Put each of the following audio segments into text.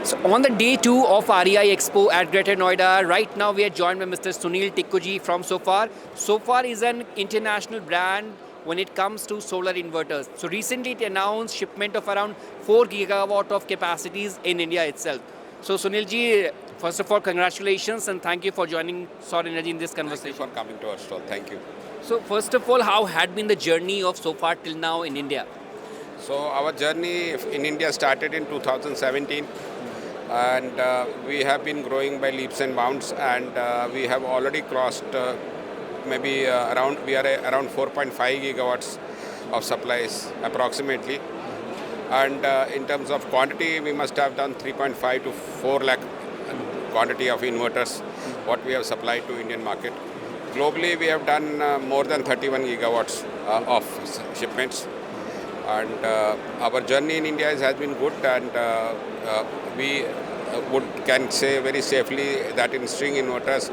So on the day 2 of REI Expo at Greater Noida, right now we are joined by Mr. Sunil Tiku from Sofar. Sofar is an international brand when it comes to solar inverters. So recently it announced shipment of around 4 gigawatt of capacities in India itself. So Sunil ji, first of all, congratulations and thank you for joining Saur Energy in this Thank you conversation. for coming to our stall. Thank you. So first of all, how had been the journey of Sofar till now in India? So our journey in India started in 2017, and we have been growing by leaps and bounds, and we have already crossed maybe around we are around 4.5 gigawatts of supplies approximately, and in terms of quantity, we must have done 3.5 to 4 lakh quantity of inverters what we have supplied to Indian market. Globally, we have done more than 31 gigawatts of shipments, and our journey in India has been good, and we can say very safely that in string inverters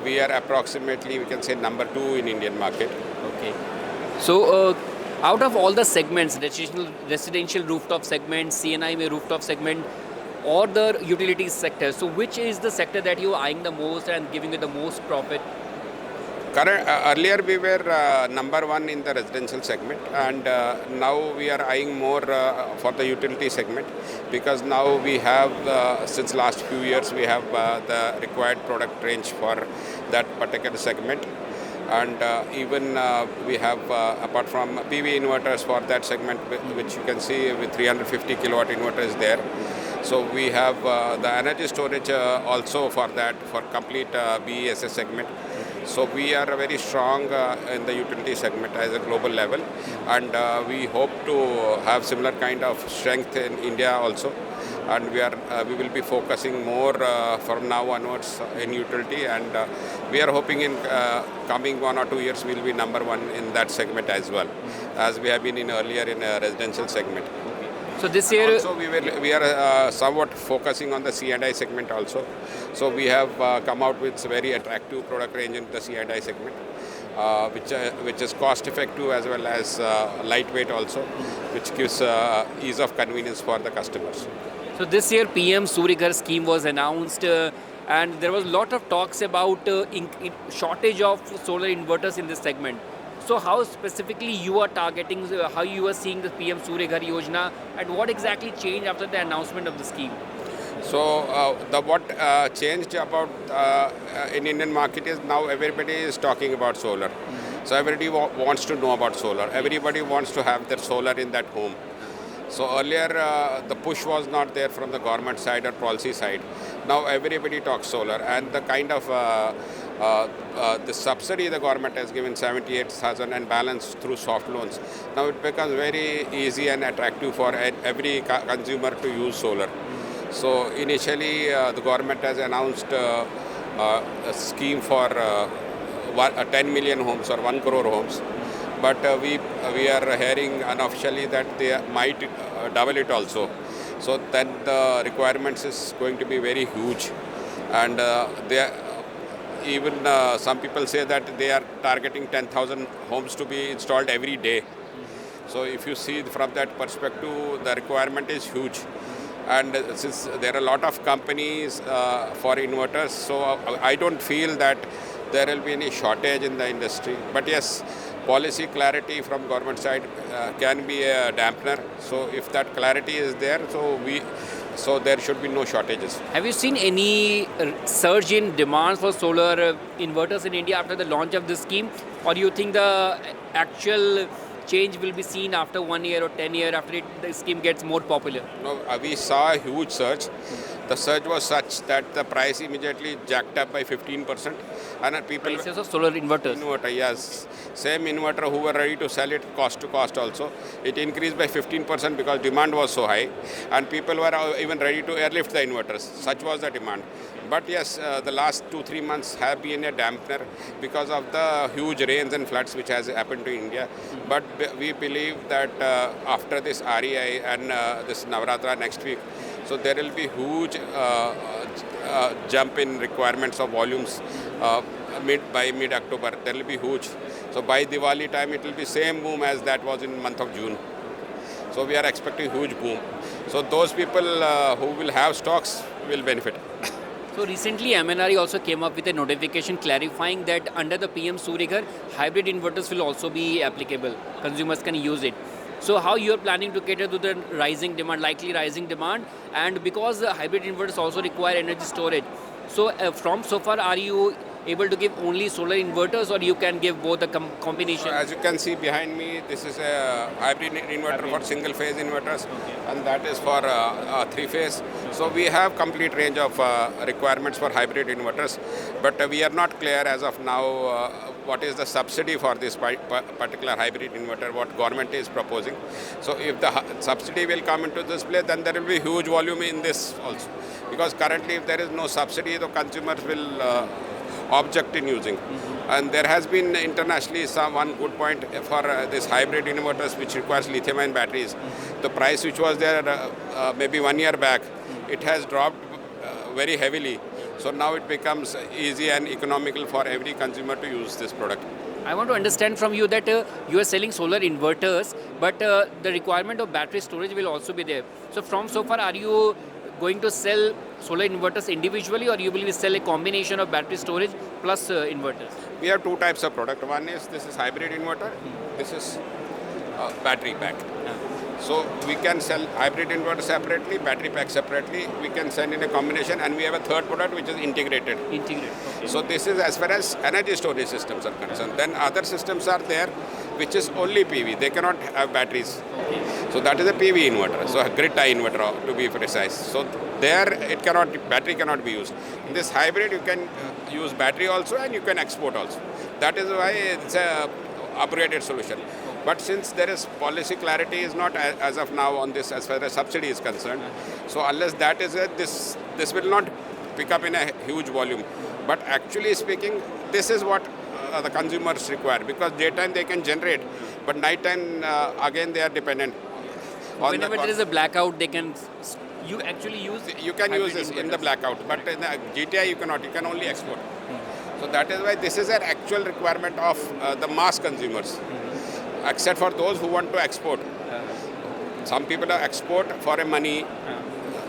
we are approximately, we can say, number 2 in Indian market. Okay. So, out of all the segments, residential rooftop segment, CNI में rooftop segment, or the utilities sector, so which is the sector that you are eyeing the most and giving you the most profit? Earlier we were number 1 in the residential segment, and now we are eyeing more for the utility segment, because now we have since last few years we have the required product range for that particular segment, and even we have apart from PV inverters for that segment, which you can see with 350 kilowatt inverter is there. So we have the energy storage also for that, for complete BESS segment. So we are very strong in the utility segment as a global level, and we hope to have similar kind of strength in India also. And we will be focusing more from now onwards in utility, and we are hoping in coming 1 or 2 years we will be number 1 in that segment as well, as we have been in earlier in a residential segment. So this year, also we are somewhat focusing on the C&I segment also. So we have come out with very attractive product range in the C&I segment, which is cost effective as well as lightweight also, which gives ease of convenience for the customers. so this year PM Surya Ghar scheme was announced, and there was a lot of talks about shortage of solar inverters in this segment. So how specifically you are targeting, how you are seeing the PM Surya Ghar Yojana, and what exactly changed after the announcement of the scheme? So what changed about in Indian market is now everybody is talking about solar. So everybody wants to know about solar. Everybody wants to have their solar in that home. So earlier the push was not there from the government side or policy side. Now everybody talks solar, and the kind of the subsidy the government has given 78,000 and balance through soft loans. Now it becomes very easy and attractive for every consumer to use solar. So initially the government has announced a scheme for 10 million homes or 1 crore homes. But we are hearing unofficially that they might double it also. So then the requirements is going to be very huge, and even some people say that they are targeting 10,000 homes to be installed every day. So if you see from that perspective, the requirement is huge. And since there are a lot of companies for inverters, so I don't feel that there will be any shortage in the industry. But yes, policy clarity from government side can be a dampener. So if that clarity is there, so there should be no shortages. Have you seen any surge in demand for solar inverters in India after the launch of this scheme, or do you think the actual change will be seen after 1 year or 10 years after the scheme gets more popular? No, we saw a huge surge. The surge was such that the price immediately jacked up by 15%, and people Prices of solar inverters. inverter, yes, same inverter who were ready to sell it cost to cost also, it increased by 15% because demand was so high, and people were even ready to airlift the inverters. Such was the demand. But yes, the last 2-3 months have been a dampener because of the huge rains and floods which has happened to India. But we believe that after this REI and this Navratra next week, so there will be huge jump in requirements of volumes by mid-October. There will be huge. So by Diwali time, it will be same boom as that was in month of June. So we are expecting huge boom. So those people who will have stocks will benefit. So recently MNRE also came up with a notification clarifying that under the PM Surya, hybrid inverters will also be applicable. Consumers can use it. So how you are planning to cater to the rising demand, likely rising demand, and because hybrid inverters also require energy storage. So from Sofar, are you able to give only solar inverters, or you can give both the combination? So as you can see behind me, this is a hybrid inverter for single phase inverters, and that is for three phase. So we have complete range of requirements for hybrid inverters, but we are not clear as of now what is the subsidy for this particular hybrid inverter, what government is proposing. So if the subsidy will come into this play, then there will be huge volume in this also. Because currently if there is no subsidy, the consumers will object in using. And there has been internationally one good point for this hybrid inverters which requires lithium-ion batteries. The price which was there maybe 1 year back, it has dropped very heavily. So now it becomes easy and economical for every consumer to use this product. I want to understand from you that you are selling solar inverters, but the requirement of battery storage will also be there. So from Sofar, are you going to sell solar inverters individually, or you will sell a combination of battery storage plus inverters? We have two types of product. One is this is hybrid inverter. This is battery pack. So we can sell hybrid inverter separately, battery pack separately. We can sell in a combination, and we have a third product which is integrated. Integrated. Okay. So this is as far as energy storage systems are concerned. Then other systems are there which is only PV. They cannot have batteries. Okay. So that is a PV inverter. So a grid tie inverter to be precise. So there it cannot, battery cannot be used. In this hybrid you can use battery also and you can export also. That is why it's a upgraded solution. But since there is policy clarity is not as of now on this as far as subsidy is concerned, so unless that is it, this will not pick up in a huge volume. But actually speaking, this is what the consumers require, because daytime they can generate, but nighttime again they are dependent. On whenever there is a blackout, they can. You actually use. You can use this in the blackout, but in the GTI you cannot. You can only export. So that is why this is an actual requirement of the mass consumers. Except for those who want to export. Some people are export for a money,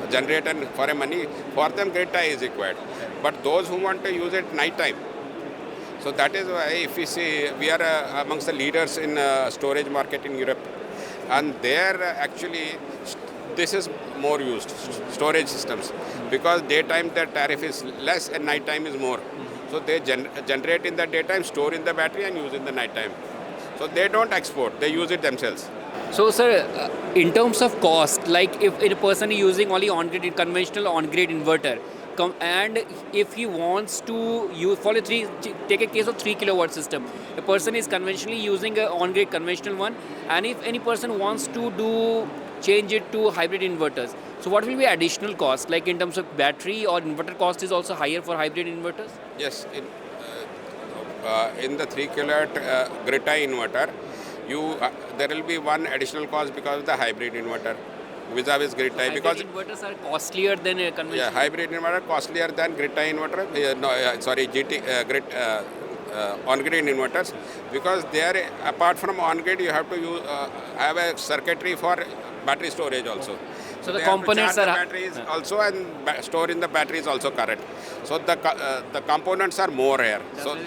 generate and for a money, for them grid tie is required. But those who want to use it night time. So that is why if we see, we are amongst the leaders in storage market in Europe. And there actually this is more used, storage systems. Because daytime the tariff is less and night time is more. So they generate in the daytime, store in the battery and use in the night time. So they don't export, they use it themselves. So sir, in terms of cost, like if a person is using only on-grid, conventional on-grid inverter, and if he wants to use, take a case of 3 kilowatt system, a person is conventionally using a on-grid conventional one, and if any person wants to change it to hybrid inverters, so what will be additional cost, like in terms of battery or inverter cost is also higher for hybrid inverters? Yes. In the 3 kilowatt grid tie inverter, there will be one additional cost because of the hybrid inverter vis-a-vis grid tie. Hybrid inverters are costlier than a conventional. Yeah, hybrid inverter costlier than grid tie inverter. On-grid inverters, because there apart from on-grid you have to have a circuitry for battery storage also. So the components are batteries also and store in the batteries also correct. So the components are more here. So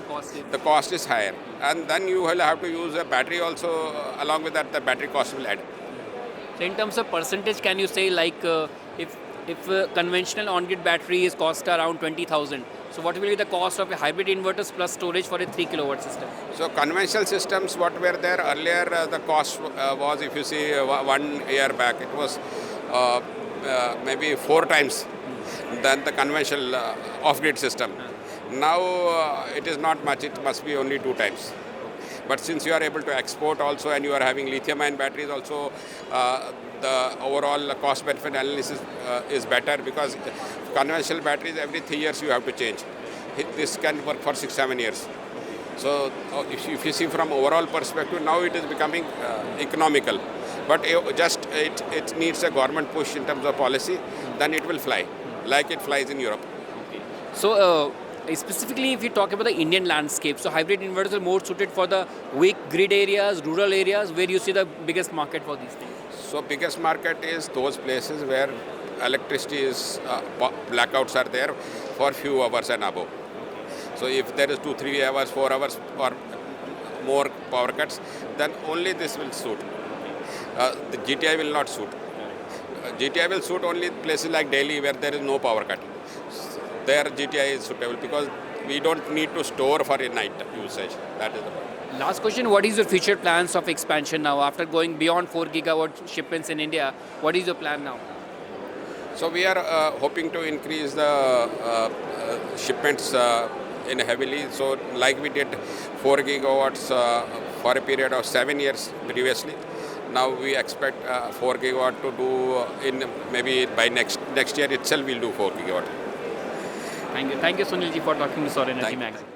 the cost is higher, and then you will have to use a battery also. Along with that, the battery cost will add. So in terms of percentage, can you say like if conventional on-grid battery is cost around 20,000, so what will be the cost of a hybrid inverters plus storage for a 3 kilowatt system? So conventional systems, what were there earlier, the cost was, if you see 1 year back, it was maybe 4 times than the conventional off-grid system. Now it is not much, it must be only 2 times. But since you are able to export also and you are having lithium-ion batteries also, the overall cost-benefit analysis is better, because conventional batteries every 3 years you have to change. This can work for 6-7 years. So if you see from overall perspective, now it is becoming economical. But it needs a government push in terms of policy, then it will fly, like it flies in Europe. Okay. So Specifically, if you talk about the Indian landscape, so hybrid inverters are more suited for the weak grid areas, rural areas, where you see the biggest market for these things. So biggest market is those places where electricity is, blackouts are there for few hours and above. So if there is 2-3 hours, 4 hours or more power cuts, then only this will suit. The GTI will not suit. GTI will suit only places like Delhi where there is no power cut. There GTI is suitable because we don't need to store for a night usage. That is the point. Last question, what is your future plans of expansion now? After going beyond 4 gigawatt shipments in India, what is your plan now? So we are hoping to increase the shipments in heavily. So like we did 4 gigawatts for a period of 7 years previously. Now we expect 4 gigawatt to do in maybe by next year itself we'll do 4 gigawatt. Thank you. Thank you, Sunil ji, for talking to Saur Energy Magazine.